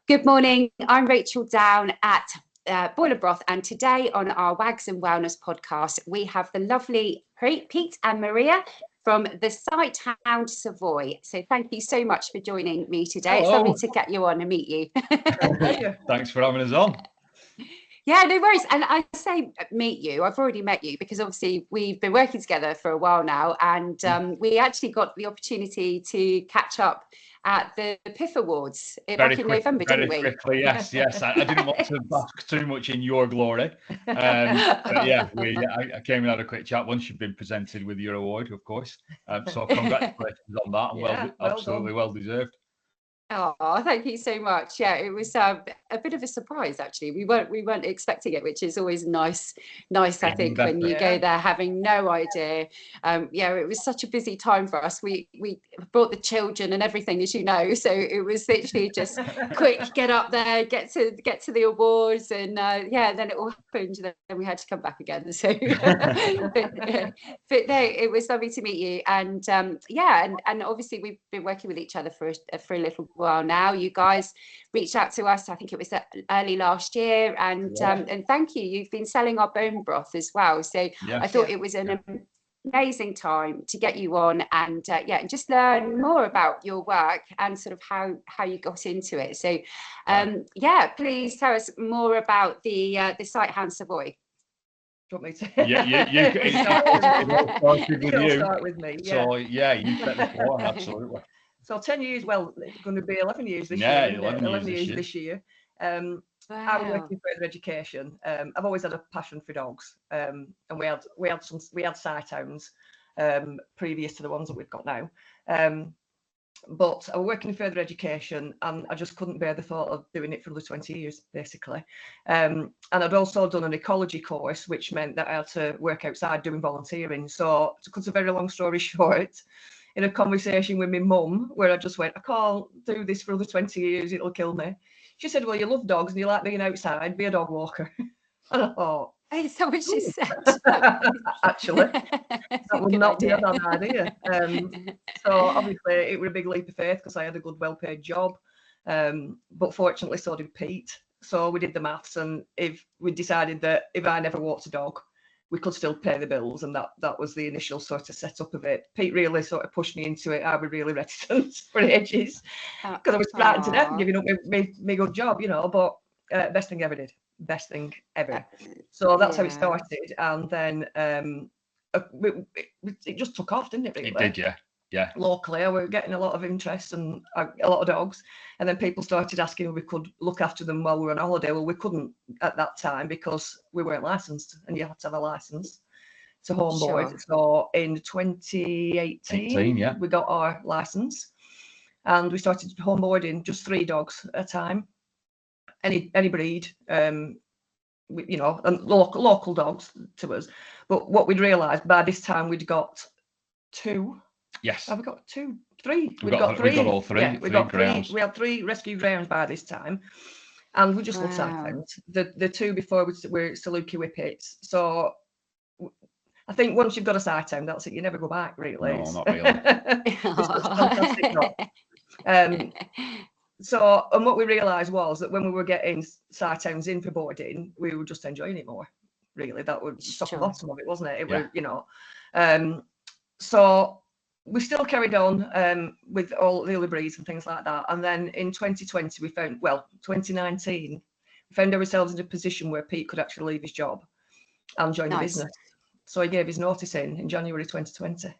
Good morning. I'm Rachel Down at Boiler Broth, and today on our Wags and Wellness podcast, we have the lovely Pete and Maria from the Sighthound Savoy. So thank you so much for joining me today. Hello. It's lovely to get you on and meet you. Thanks for having us on. Yeah, no worries. And I say meet you. I've already met you because obviously we've been working together for a while now, and we actually got the opportunity to catch up at the PIF Awards back in November, didn't we? Very quickly, yes. I didn't want to bask too much in your glory. But yeah, I came and had a quick chat once you've been presented with your award, of course. So congratulations on that, and absolutely well deserved. Oh, thank you so much. Yeah, it was a bit of a surprise actually. We weren't expecting it, which is always nice. I think when you go there having no idea. It was such a busy time for us. We brought the children and everything, as you know. So it was literally just quick, get up there, get to the awards, and then it all happened. And then we had to come back again. So, but no, it was lovely to meet you. And and obviously we've been working with each other for a little while now. You guys reached out to us, I think it was early last year, and thank you. You've been selling our bone broth as well, so I thought it was an amazing time to get you on and just learn more about your work and sort of how you got into it. So please tell us more about the Sighthound Savoy. Do you want me to? It start with me. So you set the floor, absolutely. So 10 years, well, it's going to be 11 years this year. 11 years this year. I was working in further education. I've always had a passion for dogs, and we had sighthounds previous to the ones that we've got now. But I was working in further education, and I just couldn't bear the thought of doing it for another 20 years, basically. And I'd also done an ecology course, which meant that I had to work outside doing volunteering. So to cut a very long story short, in a conversation with my mum, where I just went, I can't do this for another 20 years, it'll kill me. She said, well, you love dogs and you like being outside, be a dog walker. And I thought, is that what she said? Actually, that would not be a bad idea. So obviously it was a big leap of faith because I had a good, well-paid job. But fortunately, so did Pete. So we did the maths, and if we decided that if I never walked a dog, we could still pay the bills, and that was the initial sort of setup of it. Pete really sort of pushed me into it. I was really reticent for ages because I was frightened to death of giving up my good job, but best thing ever did. Best thing ever. So that's how it started, and then it just took off, didn't it, really? It did, yeah. Locally, we were getting a lot of interest and a lot of dogs, and then people started asking if we could look after them while we were on holiday. Well, we couldn't at that time because we weren't licensed, and you had to have a license to homeboard. Sure. So in 2018, we got our license, and we started homeboarding just 3 dogs at a time, any breed, and local dogs to us. But what we'd realised by this time, we'd got 2. Yes. Have we got 2, 3? We got 3. We got all 3. Yeah, we got 3. Grounds. We had 3 rescue grounds by this time, and we just love sighthounds. The 2 before were Saluki Whippets. So I think once you've got a sighthound, that's it. You never go back, really. No, not really. It's just fantastic dog. So, and what we realised was that when we were getting sighthounds in for boarding, we were just enjoying it more. Really, that was top and bottom of it, wasn't it? It was, so we still carried on with all the other breeds and things like that. And then in 2020, 2019, we found ourselves in a position where Pete could actually leave his job and join the business. So he gave his notice in January 2020.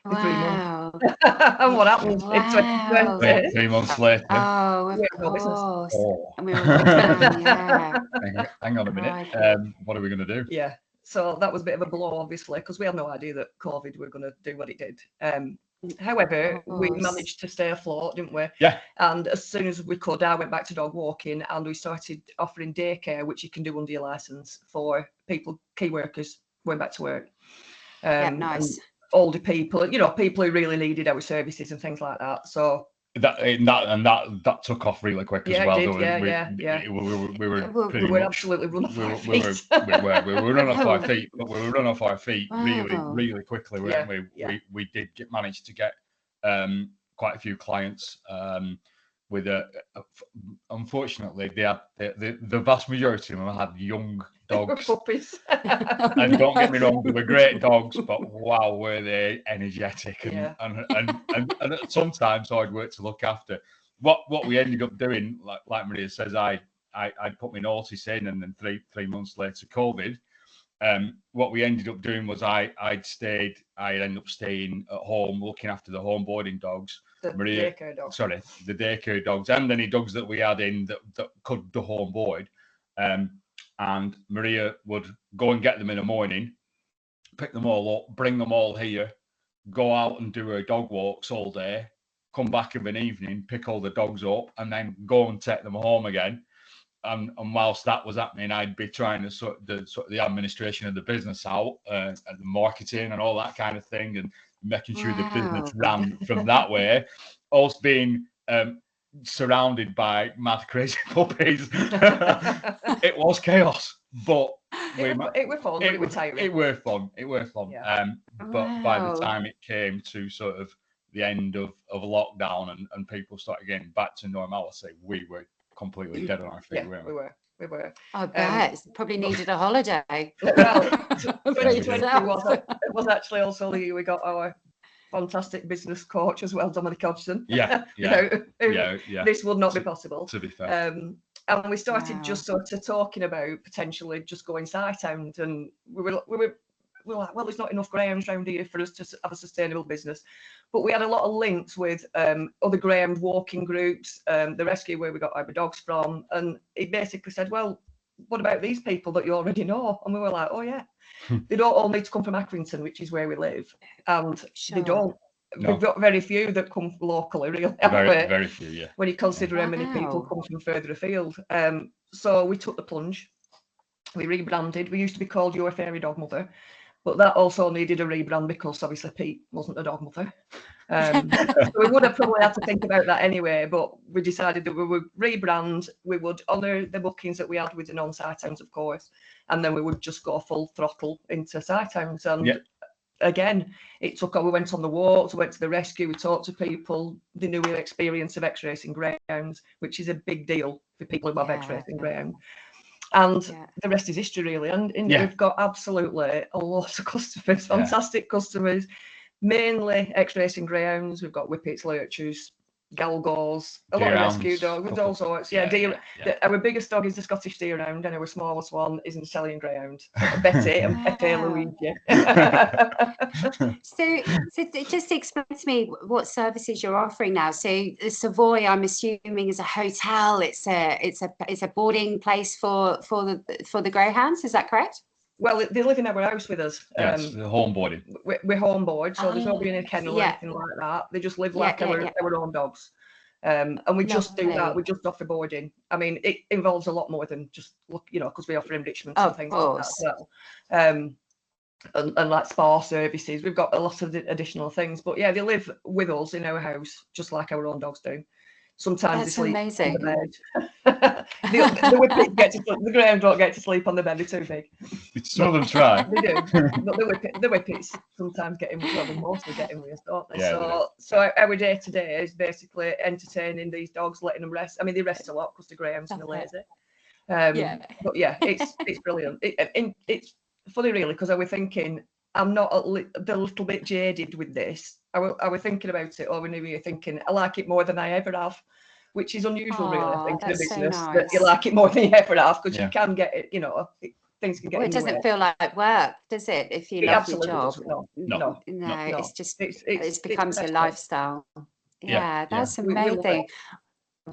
Wow. And what happened in 2020? 3 months later. Oh, of course. Oh. And we were down, Hang on a minute. What are we going to do? Yeah. So that was a bit of a blow, obviously, because we had no idea that COVID were going to do what it did. However, we managed to stay afloat, didn't we? Yeah. And as soon as we could, I went back to dog walking, and we started offering daycare, which you can do under your license for people, key workers, going back to work. Nice. Older people, people who really needed our services and things like that. So that took off really quick as well. We were absolutely run off our feet. We were run off our feet, but we were run off our feet really quickly, weren't we? We did manage to get quite a few clients with a unfortunately, they had the vast majority of them had young dogs. Puppies. And don't get me wrong, they were great dogs, but wow, were they energetic and Yeah. and sometimes hard work to look after. What we ended up doing, like Maria says, I put my notice in, and then three months later, COVID. What we ended up doing was I ended up staying at home looking after the home boarding dogs. The daycare dogs. Sorry, the daycare dogs and any dogs that we had in that could do home board. And Maria would go and get them in the morning, pick them all up, bring them all here, go out and do her dog walks all day, come back of an evening, pick all the dogs up, and then go and take them home again. And whilst that was happening, I'd be trying to sort the administration of the business out, and the marketing and all that kind of thing, and making sure the business ran from that way. Also being surrounded by mad, crazy puppies. It was chaos, but it were fun. It was tiring. It were fun. Yeah. But by the time it came to sort of the end of lockdown and people started getting back to normality, we were completely dead on our feet. Yeah, we were. I bet probably needed a holiday. Well, 2020 was actually also the year we got our fantastic business coach as well, Dominic Hodgson. Yeah. This would not be possible. To be fair. And we started just sort of talking about potentially just going Sighthound, and we were like, well, there's not enough greyhounds around here for us to have a sustainable business. But we had a lot of links with other greyhound walking groups, the rescue where we got our dogs from. And he basically said, well, what about these people that you already know? And we were like, oh, yeah. They don't all need to come from Accrington, which is where we live. And they don't. No. We've got very few that come locally, really. Very few, yeah. When you consider how many people come from further afield. So we took the plunge. We rebranded. We used to be called Your Fairy Dog Mother. But that also needed a rebrand because obviously Pete wasn't a dog mother. So we would have probably had to think about that anyway, but we decided that we would rebrand, we would honour the bookings that we had with the non-Sighthounds, of course, and then we would just go full throttle into Sighthounds. And again, it took on, we went on the walks, we went to the rescue, we talked to people, they knew the experience of X-racing greyhounds, which is a big deal for people who have X-racing greyhound. And the rest is history, really. And we've got absolutely a lot of customers, fantastic customers, mainly X-racing greyhounds. We've got whippets, lurchers, galgors, a lot of rescue dogs, with all sorts. Deer. Our biggest dog is the Scottish Deerhound, and our smallest one is an Italian Greyhound, Betty and Pepe Luigi. So just explain to me what services you're offering now. So the Savoy, I'm assuming, is a hotel. It's a boarding place for the greyhounds. Is that correct? Well, they live in our house with us. Yes, the home boarding. We're home board, so there's nobody in a kennel or anything like that. They just live like our own dogs. And we just do that. We just offer boarding. I mean, it involves a lot more than just because we offer enrichments and things like that as well. And like spa services. We've got a lot of additional things. But yeah, they live with us in our house, just like our own dogs do. Sometimes they sleep on the bed. The greyhound don't get to sleep on the bed, they're too big. Some of them try. They do. But the whippets sometimes get in with us, mostly get in with us, don't they? Yeah, so our day to day is basically entertaining these dogs, letting them rest. I mean, they rest a lot because the greyhounds are lazy. But yeah, it's brilliant. It's funny, really, because I was thinking, I'm not a little bit jaded with this. I was thinking about it over New Year, thinking I like it more than I ever have, which is unusual, really. I think in the business that you like it more than you ever have, because you can get it. Things can get. Well, it doesn't feel like work, does it? If you love your job, no. It's just it becomes a lifestyle. Yeah, that's amazing.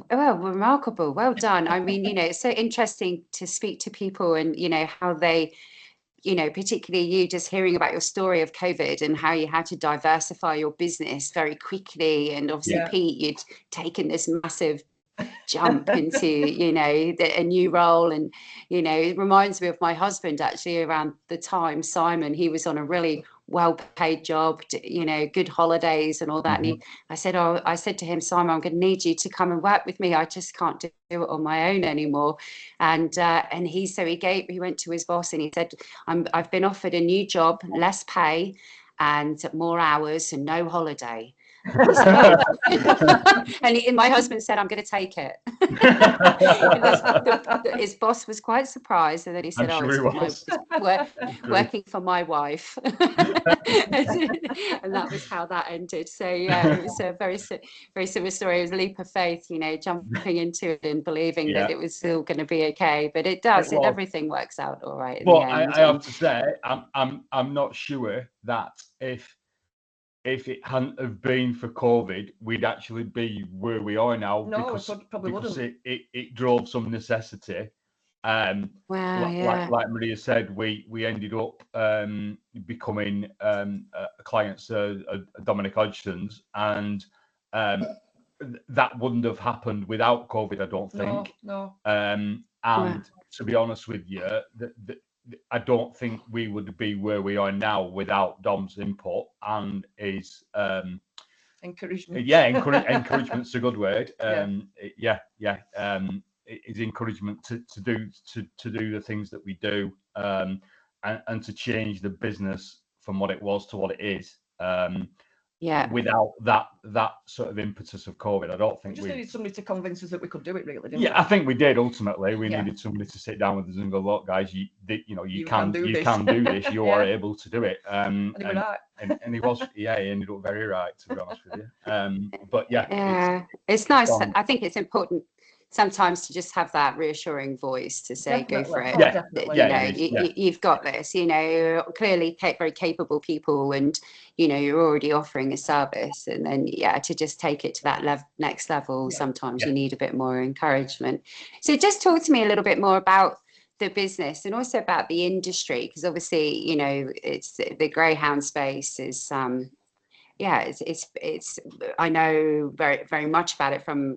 Well, remarkable. Well done. I mean, it's so interesting to speak to people and how they. Particularly you just hearing about your story of COVID and how you had to diversify your business very quickly. And obviously, Pete, you'd taken this massive jump into, a new role. And, it reminds me of my husband, actually, around the time, Simon, he was on a really well-paid job, good holidays and all that. And I said to him, Simon, I'm going to need you to come and work with me. I just can't do it on my own anymore. And he went to his boss and he said, I've been offered a new job, less pay and more hours and no holiday. And my husband said, I'm going to take it. His boss was quite surprised, and then he said, it's working for my wife. And that was how that ended. So yeah, it was a very similar story. It was a leap of faith, jumping into it and believing that it was still going to be okay. But it does. Everything works out all right in the end. I have to say, I'm not sure that if it hadn't have been for COVID, we'd actually be where we are now. No, because probably wouldn't. It drove some necessity. Like Maria said, we ended up becoming clients of Dominic Hodgson's, and that wouldn't have happened without COVID, I don't think. No. And to be honest with you, I don't think we would be where we are now without Dom's input and his encouragement. Encouragement's a good word. His encouragement to do the things that we do, and to change the business from what it was to what it is. Without that sort of impetus of COVID, I don't think we just needed somebody to convince us that we could do it, really, didn't we? Yeah, I think we did. Ultimately, we needed somebody to sit down with us and go, look, guys, you can do this. You are able to do it. And he was right. And he was, he ended up very right, to be honest with you. But it's nice. I think it's important sometimes to just have that reassuring voice to say, go for it. You've got this, clearly very capable people, and you're already offering a service, and then to just take it to that next level, sometimes you need a bit more encouragement. So just talk to me a little bit more about the business and also about the industry, because obviously it's the greyhound space is it's I know very, very much about it from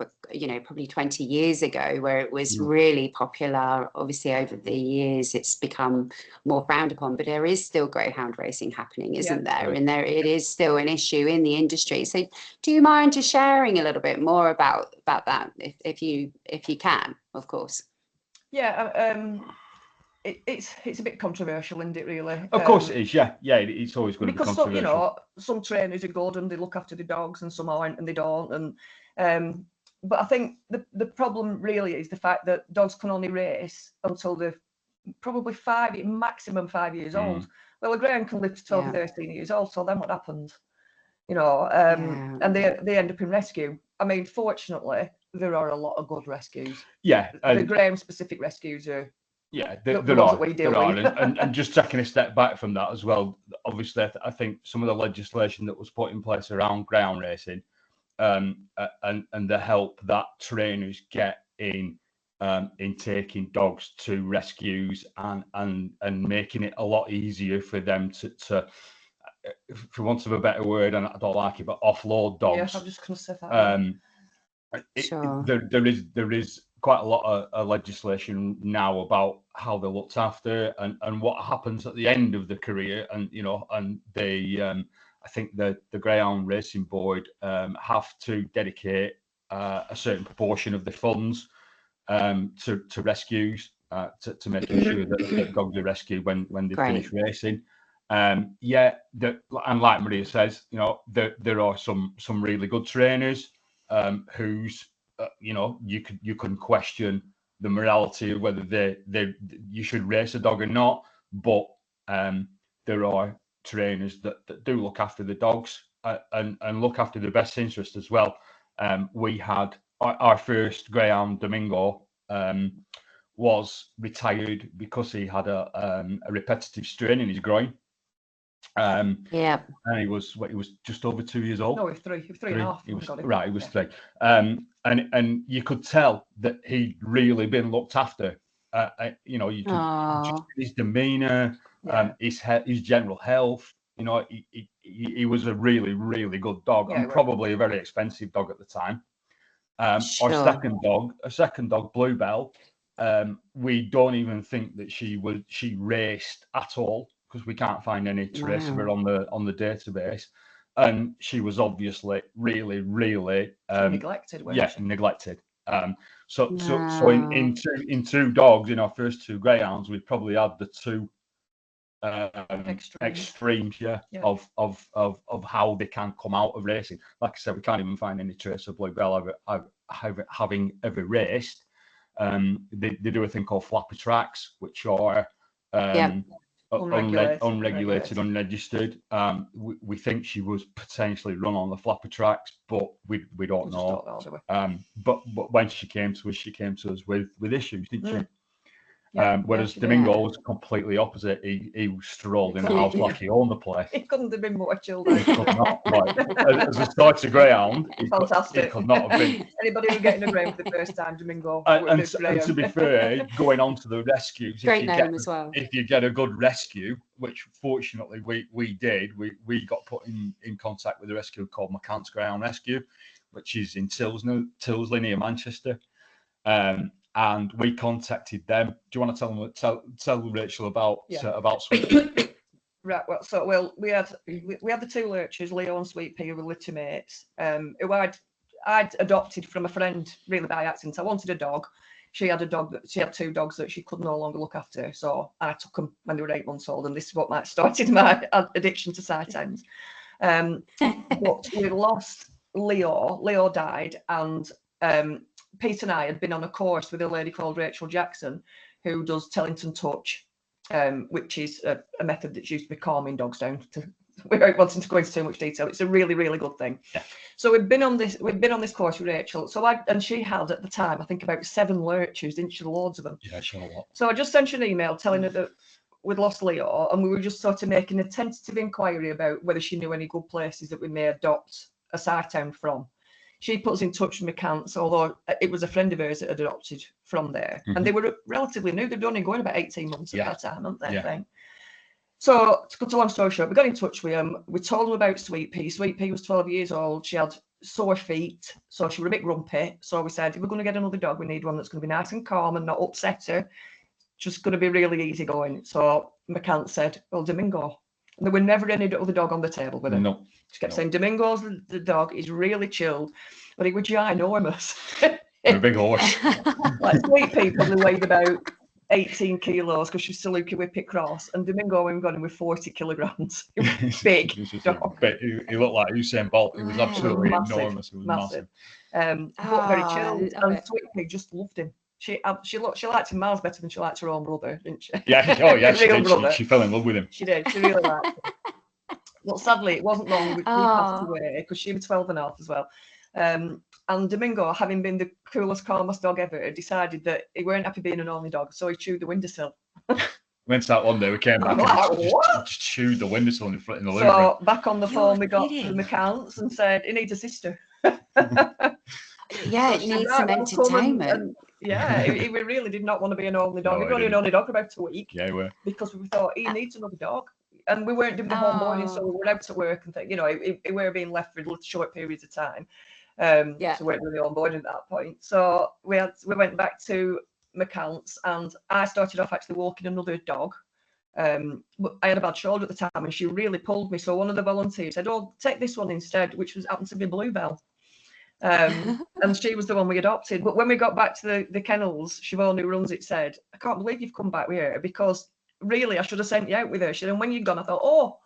probably 20 years ago, where it was really popular. Obviously over the years it's become more frowned upon, but there is still greyhound racing happening, isn't there? And it is still an issue in the industry. So do you mind just sharing a little bit more about that, if you can, of course? It's a bit controversial, isn't it, really? Of course it is, it's always going to be controversial. Because some trainers are good and they look after the dogs, and some aren't and they don't. And but I think the problem really is the fact that dogs can only race until they're probably maximum 5 years old. Well, a greyhound can live to 12 or 13 years old, so then what happens? And they end up in rescue. I mean, fortunately, there are a lot of good rescues. The greyhound specific rescues are. There are. And just taking a step back from that as well, obviously, I think some of the legislation that was put in place around greyhound racing, and the help that trainers get in taking dogs to rescues and making it a lot easier for them to for want of a better word, and I don't like it, but offload dogs. I'm just going to say that. There is quite a lot of legislation now about how they're looked after and what happens at the end of the career, and they I think the Greyhound Racing Board have to dedicate a certain proportion of the funds to rescues, to making sure that dogs are rescued when they finish racing. And like Maria says, there are some really good trainers whose you can question the morality of whether you should race a dog or not, but there are trainers that do look after the dogs and look after the best interest as well. We had our first greyhound, Domingo, was retired because he had a repetitive strain in his groin. And he was just over 2 years old. No, he was three and a half. He was 3. And you could tell that he'd really been looked after. You could just his demeanor, his general health. He was a really, really good dog, and probably a very expensive dog at the time. Our second dog, Bluebell, we don't even think that she raced at all, because we can't find any trace of her on the database, and she was obviously really, really neglected. Neglected. So in two dogs, in our first 2 greyhounds, we probably had the 2 extremes, of how they can come out of racing. Like I said, we can't even find any trace of Bluebell having ever raced. They do a thing called flappy tracks, which are unregulated, unregistered. We think she was potentially run on the flappy tracks, but we don't know. But when she came to us with issues, didn't she? Whereas Domingo was completely opposite. He strolled in the house like he owned the place. He couldn't have been more chilled out. He could not. Right. As a starter greyhound, he could not have been. Anybody who getting a greyhound for the first time, Domingo. And to be fair, going on to the rescues, great name as well. If you get a good rescue, which fortunately we did, we got put in contact with a rescue called McCants Greyhound Rescue, which is in Tilsley near Manchester. And we contacted them. Do you want to tell Rachel about Sweet Pea? Right. Well, we had the two lurchers, Leo and Sweet Pea, who were little mates. Who I'd adopted from a friend really by accident. I wanted a dog. She had two dogs that she could no longer look after. So I took them when they were 8 months old, and this is what started my addiction to Sighthounds. But we lost Leo. Leo died, and Pete and I had been on a course with a lady called Rachel Jackson, who does Tellington Touch, which is a method that's used to be calming dogs down. Without wanting to go into too much detail, it's a really, really good thing. Yeah. So we've been on this course with Rachel. And she had at the time, I think, about 7 lurchers, didn't she? Loads of them. Yeah, she had a lot. So I just sent her an email telling her that we'd lost Leo, and we were just sort of making a tentative inquiry about whether she knew any good places that we may adopt a Sighthound from. She put us in touch with McCants, although it was a friend of hers that had adopted from there. Mm-hmm. And they were relatively new. They'd only going about 18 months at that time, hadn't they? Yeah. So, to cut a long story short, we got in touch with them. We told them about Sweet Pea. Sweet Pea was 12 years old. She had sore feet, so she was a bit grumpy. So we said, if we're going to get another dog, we need one that's going to be nice and calm and not upset her. Just going to be really easy going. So McCants said, well, Domingo. And there were never any other dog on the table with her. No. She kept saying, Domingo's the dog. He's really chilled, but he was ginormous. A big horse. Like Sweet Pea probably weighed about 18 kilos because she's Saluki Whippet Cross, and Domingo, when we got him, with 40 kilograms. He was big. He looked like Usain Bolt. He was absolutely enormous. He was massive. But very chilled. And Sweet Pea just loved him. She liked him miles better than she liked her own brother, didn't she? Yeah. Oh yeah. She fell in love with him. She did. She really liked him. Well, sadly, it wasn't long. We passed away because she was 12 and a half as well. And Domingo, having been the coolest, calmest dog ever, decided that he weren't happy being an only dog, so he chewed the windowsill. Went out one day, we came back and just chewed the windowsill in the living room. So back on the phone, we got the McCants and said, he needs a sister. Yeah, it needs some entertainment. He really did not want to be an only dog. He was only an only dog for about a week. Yeah, he were. Because we thought he needs another dog. And we weren't doing the home boarding, so we were out at work and we were being left for short periods of time. So we weren't really on board at that point. So we went back to McCants, and I started off actually walking another dog. I had a bad shoulder at the time, and she really pulled me. So one of the volunteers said, "Oh, take this one instead," which happened to be Bluebell. And she was the one we adopted. But when we got back to the kennels, Siobhan, who runs it, said, "I can't believe you've come back with her, because really I should have sent you out with her." She said, "And when you'd gone, I thought, oh,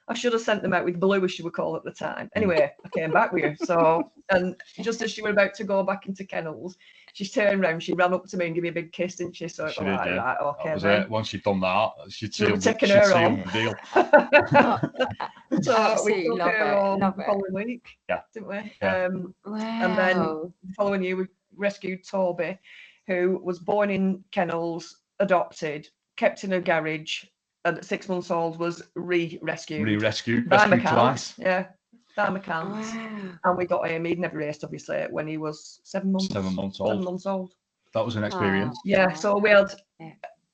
I should have sent them out with Blue," as she would call at the time. Anyway, I came back with her. So, and just as she were about to go back into kennels, she turned around, she ran up to me and gave me a big kiss, didn't she? So it was like, right, okay. Then. Once she'd done that, she'd seal the deal. So we took her on the following week, didn't we? Yeah. And then the following year, we rescued Toby, who was born in kennels, adopted, kept in a garage, and at 6 months old was rescued by McCants. Yeah, by McCants. Wow. And we got him. He'd never raced, obviously, when he was 7 months. 7 months old. 7 months old. That was an experience. Yeah. So we had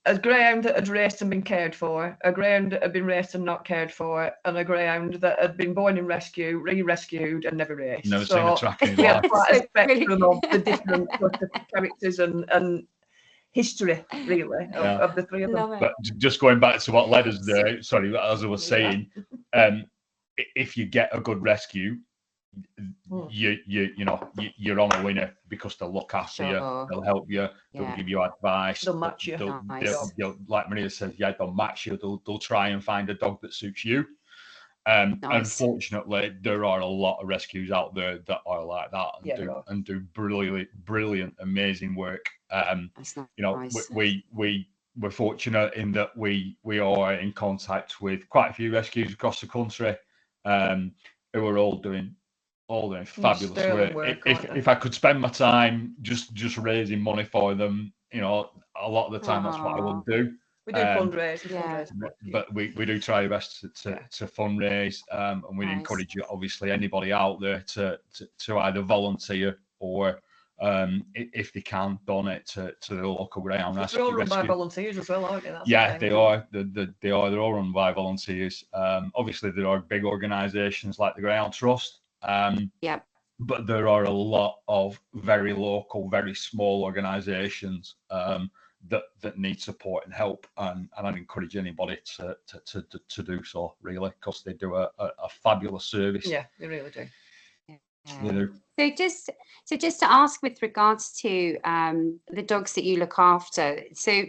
a greyhound that had raced and been cared for, a greyhound that had been raced and not cared for, and a greyhound that had been born in rescue, re-rescued, and never raced. Never seen a track in his life. We life. had quite a spectrum of the different sort of characters and history, really, of the three of them. But just going back to what led us there, sorry, as I was saying, if you get a good rescue, you're on a winner because they'll look after you, they'll help you, they'll give you advice, they'll match you. They'll, like Maria says, they'll match you. They'll try and find a dog that suits you. Unfortunately, there are a lot of rescues out there that are like that and do brilliant, amazing work. We're fortunate in that we are in contact with quite a few rescues across the country, who are all doing fabulous work. If I could spend my time just raising money for them, a lot of the time that's what I would do. We do fundraise, but we do try our best to fundraise, and we encourage obviously anybody out there to either volunteer or if they can donate to the local ground rescue. They're all run by volunteers as well, aren't they? They are. They're all run by volunteers. Obviously, there are big organisations like the Ground Trust. But there are a lot of very local, very small organisations that need support and help, and I'd encourage anybody to do so, really, because they do a fabulous service. Yeah, they really do. So just to ask with regards to the dogs that you look after, so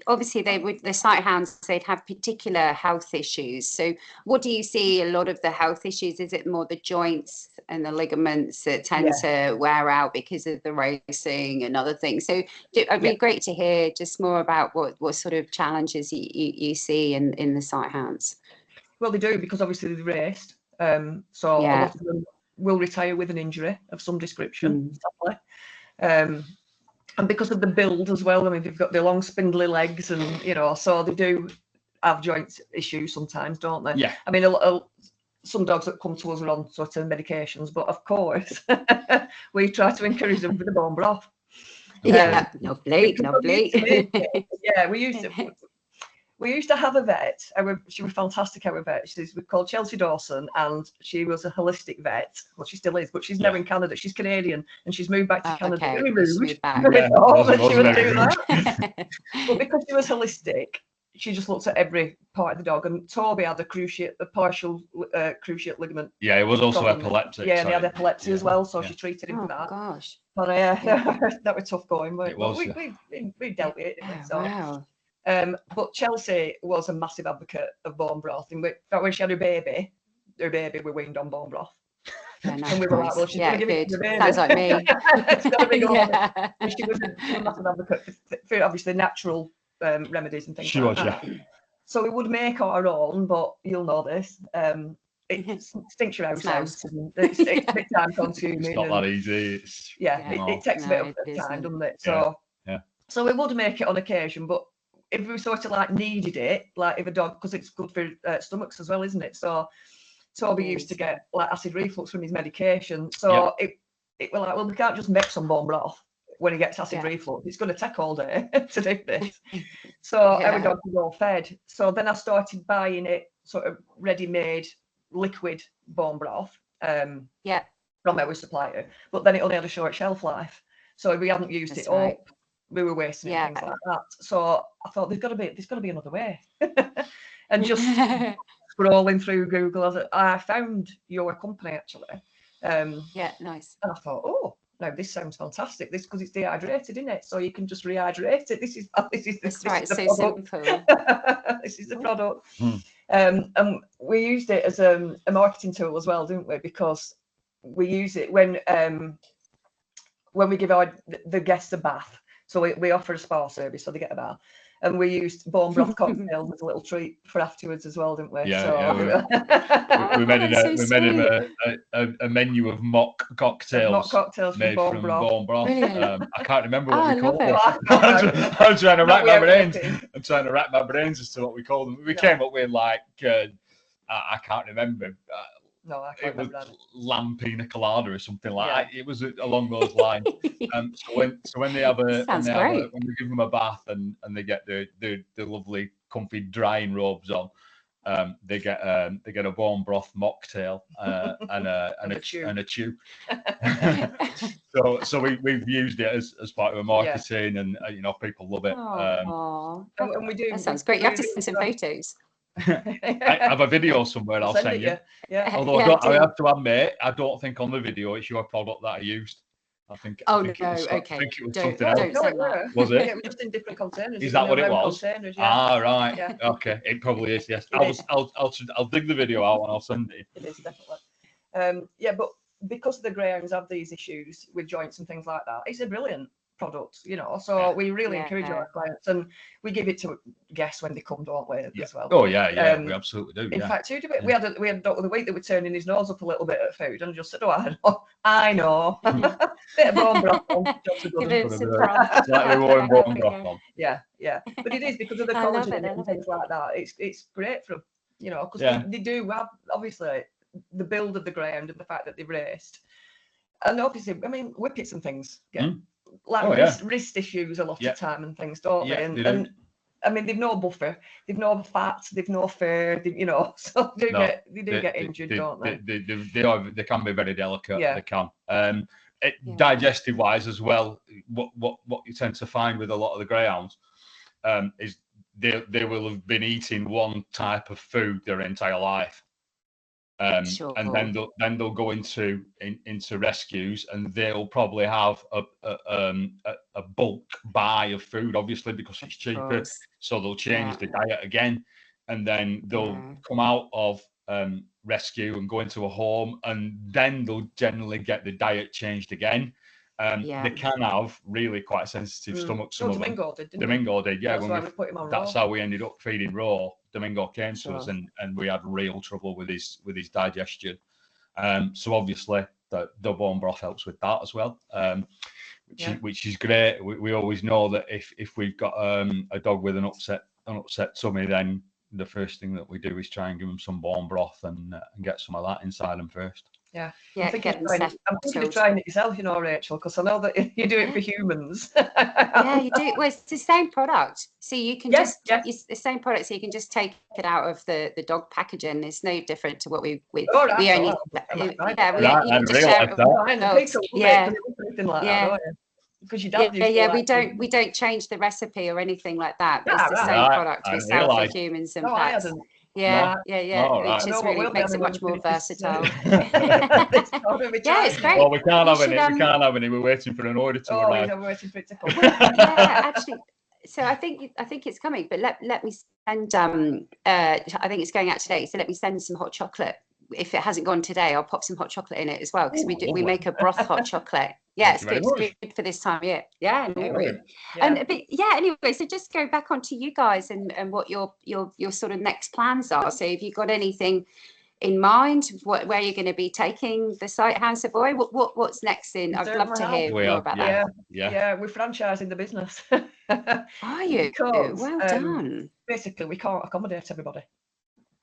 obviously the Sighthounds, they'd have particular health issues. So what do you see a lot of the health issues? Is it more the joints and the ligaments that tend to wear out because of the racing and other things? So it'd be great to hear just more about what sort of challenges you see in the Sighthounds. Well, they do, because obviously they've raced. So a lot of them will retire with an injury of some description, sadly. And because of the build as well, I mean, they've got the long spindly legs and, so they do have joint issues sometimes, don't they? Yeah. I mean, some dogs that come to us are on sort of medications, but of course, we try to encourage them with the bone broth. Lovely. We used to have a vet. She was fantastic, our vet. We called Chelsea Dawson, and she was a holistic vet. Well, she still is, but she's now in Canada. She's Canadian, and she's moved back to Canada. Very rude. She would do that. But because she was holistic, she just looked at every part of the dog. And Toby had a partial cruciate ligament. Yeah, he was also epileptic. Yeah, and he had epilepsy as well, so she treated him for that. Gosh. But that was tough going. It was. We dealt with it. Wow. But Chelsea was a massive advocate of bone broth. In fact, when she had her baby we weaned on bone broth. And we were like, well, she's going to give it to the baby. Sounds like me. And she was a massive advocate for obviously natural remedies and things like that. So we would make our own, but you'll know this. It stinks your house out. And it's a bit time consuming. It's not that easy. It takes a bit of time, doesn't it? So we would make it on occasion, but if we sort of like needed it, like if a dog, because it's good for stomachs as well, isn't it? So Toby used to get like acid reflux from his medication. So it was like, well, we can't just make some bone broth when he gets acid reflux. It's going to take all day to do this. So our dog was all fed. So then I started buying it sort of ready-made liquid bone broth from our supplier. But then it only had a short shelf life. So we hadn't used it up. We were wasting it, things like that. So I thought there's got to be another way. And just scrolling through Google, I found your company actually. Nice. And I thought, now this sounds fantastic. This because it's dehydrated, isn't it? So you can just rehydrate it. This is the product. This is the product. And we used it as a marketing tool as well, didn't we? Because we use it when we give the guests a bath. So we offer a spa service, so they get a bath. And we used bone broth cocktails as a little treat for afterwards as well, didn't we? We made a menu of mock cocktails made from bone broth. I can't remember what we called them. I'm trying to rack my brains. I'm trying to rack my brains as to what we called them. We came up with like I can't remember. No, I can't remember that. Lamb pina colada or something like that. It was along those lines. So when they have when we give them a bath and they get the lovely comfy drying robes on, they get a bone broth mocktail and a chew. So we've used it as part of our marketing, and people love it. And we do. That sounds great. You have to send some photos. I have a video somewhere. I'll send you. Yeah. Although I have to admit, I don't think on the video it's your product that I used. I think. Oh, I think no. it was something Don't else. send that. Was it? Yeah, it was just in different containers. Is that what it was? Containers, Right. Yeah. Okay. It probably is. Yes. It is. I'll dig the video out and I'll send it. It is definitely. Yeah, but because the greyhounds have these issues with joints and things like that, it's a brilliant product, so we really encourage our clients, and we give it to guests when they come, don't we, as well? Oh yeah, we absolutely do. In fact, we had a dog of the week that was turning his nose up a little bit at food, and just said, I know. Bit of bone broth on. Slightly warm bone broth on. Yeah, but it is because of the collagen and things like that. It's great for them, because they do have, obviously, the build of the greyhound and the fact that they've raced, and obviously, I mean, whippets and things get wrist issues a lot of time and things, don't they? And I mean, they've no buffer, they've no fat, they've no fur, so they get injured, don't they? They can be very delicate. They can. Digestive wise as well, what you tend to find with a lot of the greyhounds is they will have been eating one type of food their entire life. And then they'll go into rescues, and they'll probably have a bulk buy of food, obviously, because it's cheaper. So they'll change the diet again, and then they'll come out of rescue and go into a home, and then they'll generally get the diet changed again. They can have really quite sensitive stomachs. Domingo did, didn't Domingo did, yeah. That's why we put him on that's raw. how we ended up feeding raw. Domingo came to us, and we had real trouble with his digestion. So obviously the bone broth helps with that as well, which is great. We always know that if we've got a dog with an upset tummy, then the first thing that we do is try and give them some bone broth and get some of that inside them first. I'm thinking of trying it yourself, Rachel, because I know that you do it for humans. Yeah, you do. Well, it's the same product, so you can it's the same product, so you can just take it out of the dog packaging. It's no different to what we only. Because you don't. We don't change the recipe or anything like that. But it's the same product we sell for humans and pets. Which really makes it much more versatile. It's great. Well, we can't have any. We're waiting for an order to arrive. I'm waiting for it to come. Actually, so I think it's coming. But let me send. I think it's going out today. So let me send some hot chocolate. If it hasn't gone today, I'll pop some hot chocolate in it as well, because we make a broth hot chocolate. Yeah, it's good for this time of year. Yeah, no worries. Anyway, so just go back onto you guys and what your sort of next plans are. So have you got anything in mind, where you're going to be taking the Sighthound Savoy? What's next in? I'd love to hear more about that. Yeah, we're franchising the business. Are you? Because, well done. Basically, we can't accommodate everybody.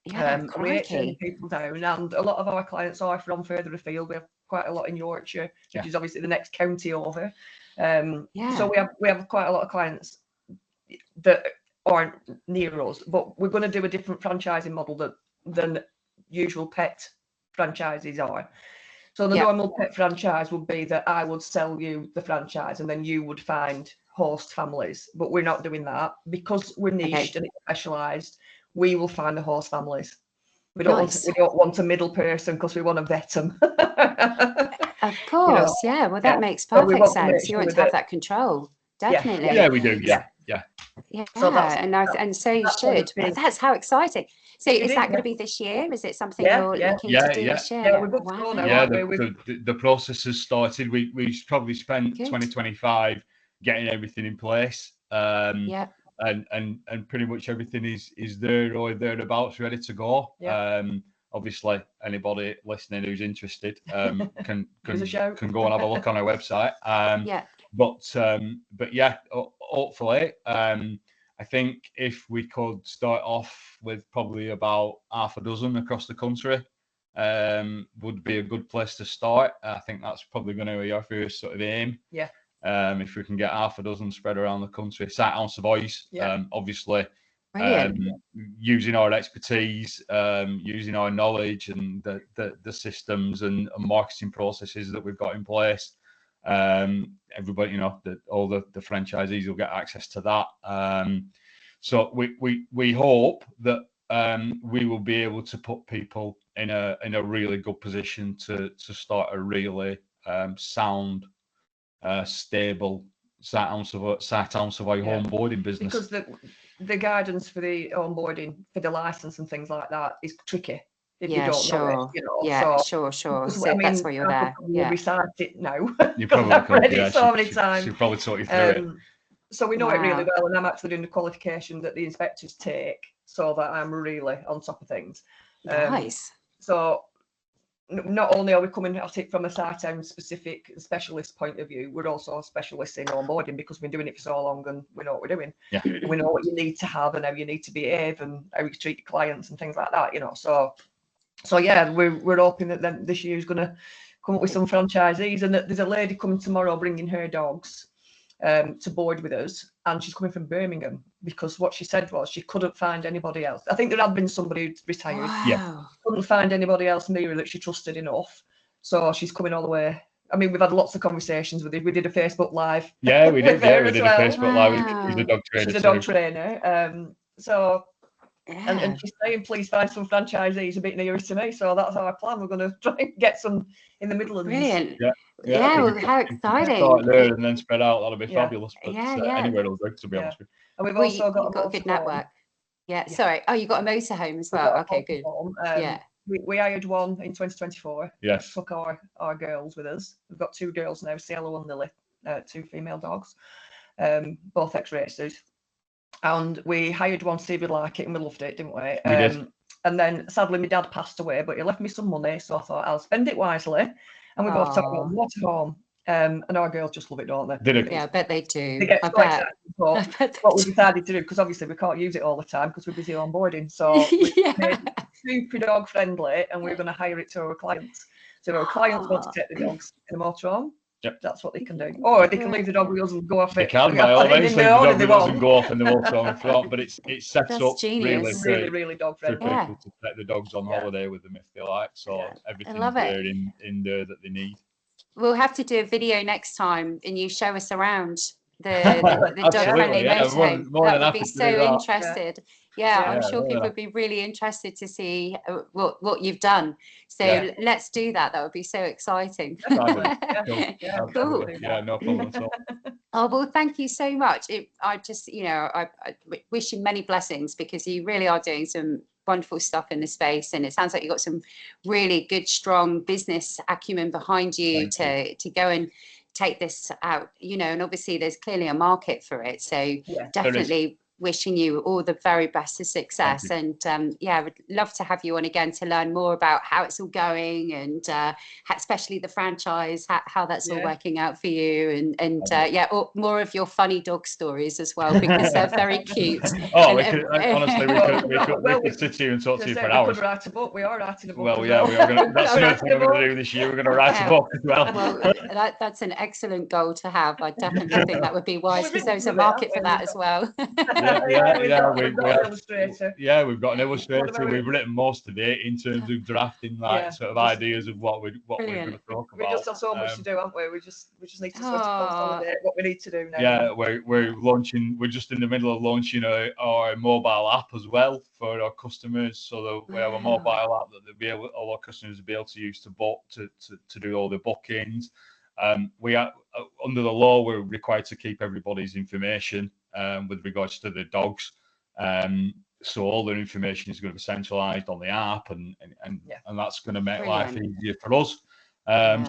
Yeah, we hate turning people down, and a lot of our clients are from further afield. We have quite a lot in Yorkshire, which is obviously the next county over. So we have quite a lot of clients that aren't near us, but we're going to do a different franchising model than usual pet franchises are. So the normal pet franchise would be that I would sell you the franchise, and then you would find host families. But we're not doing that because we're niched and it's specialised. We will find the host families. We don't want a middle person, because we want to vet them. Of course, Well, that makes perfect sense. You want to have that control, definitely. Yeah, we do. Yeah. So you should. That's how exciting. So is that going to be this year? Is it something you're looking to do this year? Yeah, we're good to go now. The process has started. We probably spent 2025 getting everything in place. And pretty much everything is there or thereabouts, ready to go. Obviously, anybody listening who's interested can go and have a look on our website. But hopefully, I think if we could start off with probably about half a dozen across the country, would be a good place to start. I think that's probably going to be our first sort of aim. If we can get half a dozen spread around the country. Sighthound Savoys, obviously, using our expertise, using our knowledge and the systems and marketing processes that we've got in place. Everybody, all the franchisees will get access to that. So we hope that we will be able to put people in a really good position to start a really sound, stable Sighthound Savoy onboarding business. Because the guidance for the onboarding, for the license and things like that is tricky if you don't know it, Yeah, sure. So that's why you're there. Yeah, recite it now. You probably I've read it so many times. She probably taught you through it. So we know it really well, and I'm actually doing the qualification that the inspectors take, so that I'm really on top of things. Nice. So not only are we coming at it from a Sighthound specific specialist point of view, we're also specialists in onboarding because we've been doing it for so long and we know what we're doing. Yeah. We know what you need to have and how you need to behave and how you treat clients and things like that, So yeah, we're hoping that then this year is going to come up with some franchisees, and that there's a lady coming tomorrow bringing her dogs to board with us, and she's coming from Birmingham because what she said was she couldn't find anybody else. I think there had been somebody who'd retired. Wow. Yeah, couldn't find anybody else near her that she trusted enough, so she's coming all the way. I mean, we've had lots of conversations with her. We did a Facebook Live. Yeah, we did. Yeah, we did a Facebook Live. She's a dog trainer. She's a dog trainer. And she's saying, please find some franchisees a bit nearer to me. So that's our plan. We're going to try and get some in the Midlands. Brilliant. Yeah, well, how exciting. Start there and then spread out. That'll be fabulous. But anywhere will do, to be honest with you. And we've also got a good network. Yeah, sorry. Oh, you got a motorhome as well. Okay, good. We hired one in 2024. Yes. Took our girls with us. We've got 2 girls now, Cielo and Lily, 2 female dogs, both ex-racers. And we hired one to see if we'd like it, and we loved it, didn't we? We did. And then sadly my dad passed away, but he left me some money, so I thought I'll spend it wisely. And we both took a motorhome. And our girls just love it, don't they? Did it? Yeah, I bet they do. They get so excited. But what we decided to do, because obviously we can't use it all the time because we're busy onboarding, so we made it super dog friendly, and we're going to hire it to our clients. So if our clients want to take the dogs in a motorhome, that's what they can do. Or they can leave the dog wheels and go off it. They can, by all means, leave the dog wheels and go off in the motorhome if they want, but it's set up really dog friendly for people to take the dogs on holiday with them if they like. So everything's there in there that they need. We'll have to do a video next time and you show us around the dog-friendly motorhome. That would be so interested. Yeah, I'm sure people would be really interested to see what you've done. So let's do that. That would be so exciting. Cool. Yeah, no problem at all. Oh, well, thank you so much. I just, I wish you many blessings because you really are doing some wonderful stuff in the space, and it sounds like you've got some really good, strong business acumen behind you to go and take this out, and obviously there's clearly a market for it. So definitely wishing you all the very best of success, and I would love to have you on again to learn more about how it's all going, and especially the franchise, how that's all working out for you, and more of your funny dog stories as well, because they're very cute. Honestly, we could sit here and talk to you for hours. We could write a book. We are writing a book. Well, yeah, that's another thing we're going to do this year. We're going to write a book as well. Well, that's an excellent goal to have. I definitely think that would be wise because there's a market for that as well. We've got an illustrator. We've written most of it in terms of drafting sort of ideas of what we're going to talk about. We just have so much to do, haven't we? We just need to sort of consolidate what we need to do now. Yeah, we're launching. We're just in the middle of launching our mobile app as well for our customers. So that we have a mobile app that all our customers will be able to use to book to do all the bookings. We are under the law, we're required to keep everybody's information with regards to the dogs. So all their information is going to be centralized on the app, and that's going to make life easier for us.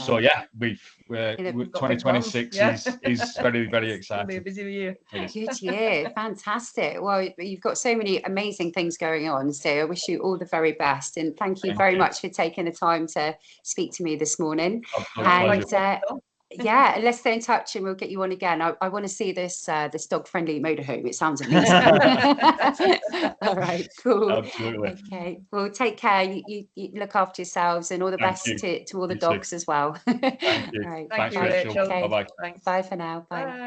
So 2026 is very, very exciting. It'll be a busy year. Good year, fantastic. Well, you've got so many amazing things going on, so I wish you all the very best, and thank you very much for taking the time to speak to me this morning. And let's stay in touch and we'll get you on again. I want to see this dog-friendly motorhome. It sounds amazing. All right, cool. Absolutely. Okay, well, take care. You look after yourselves, and all the best to all the dogs as well. Thank you. Right. Thanks, Rachel. Okay. Bye-bye. Bye for now. Bye.